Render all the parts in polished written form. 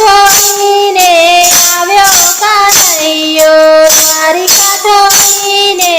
છોડીને આવ્યો કનૈયો, દ્વારિકા છોડીને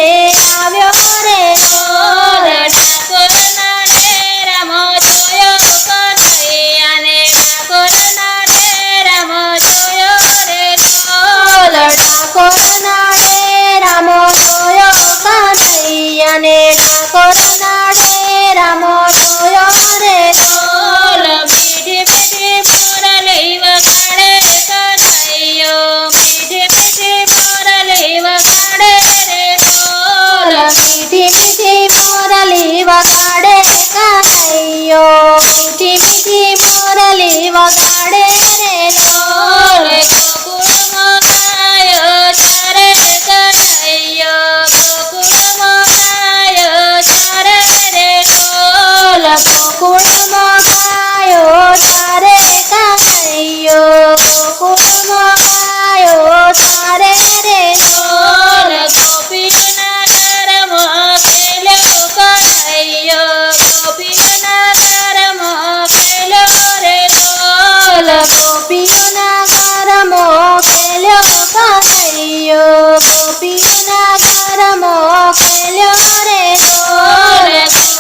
આવ્યો રે ઢોલ. ઠાકોરના ડેરામાં જોયો કનૈયાને, ઠાકોરના ડેરામાં જોયો રે ઢોલ. ઠાકોરના ડેરામાં જોયો કનૈયાને, ઠાકોરના ડેરામાં જોયો રે ઢોલ. મીઠી મીઠી મોરલી વગાડે કનૈયો, મીઠી મીઠી મોરલી વગાડે રે ઢોલ. મીઠી મીઠી મોરલી વગાડે કનૈયો, મીઠી મીઠી મોરલી વગાડે રે ઢોલ. ગોકુળમાં ગાયો ચારે કનૈયો, ગોકુળમાં ગાયો ચારે રે ઢોલ. ગોકુળમાં ગાયો ચારે કનૈયો, ગોકુળમાં ગાયો ચારે રે ઢોલ. ગોપીઓના ઘરમાં ખેલ્યો કનૈયો, ગોપીઓના ઘરમાં ખેલ્યો રે ઢોલ. ગોપીઓના ઘરમાં ખેલ્યો કનૈયો, ગોપીઓના ઘરમાં ખેલ્યો રે ઢોલ.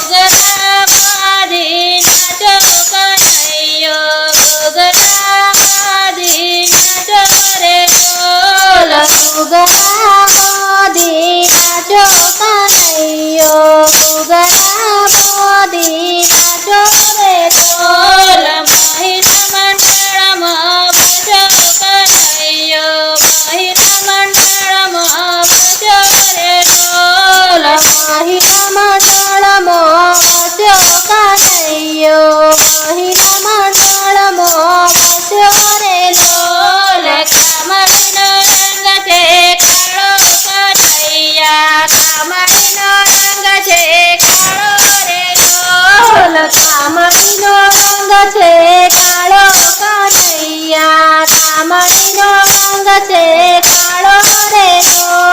ઘૂઘરા બાંધી નાચો કનૈયો, ઘૂઘરા બાંધી નાચો રે ઢોલ. ઘૂઘરા બાંધી નાચો કનૈયો, ઘૂઘરા બાંધી નાચો રે ઢોલ. મહિલા મંડળમાં ભજો કનૈયો, મહિલા મંડળમાં ભજો રે ઢોલ. મહિલા મંડળમાં વસ્યો કનૈયો, મહિલા મંડળમાં વસ્યો રે ઢોલ. કામળીનો રંગ છે કાળો કનૈયા, કામળીનો રંગ છે કાળો રે ઢોલ. કામળીનો રંગ છે કાળો કનૈયા, કામળીનો રંગ છે કાળો રે ઢોલ.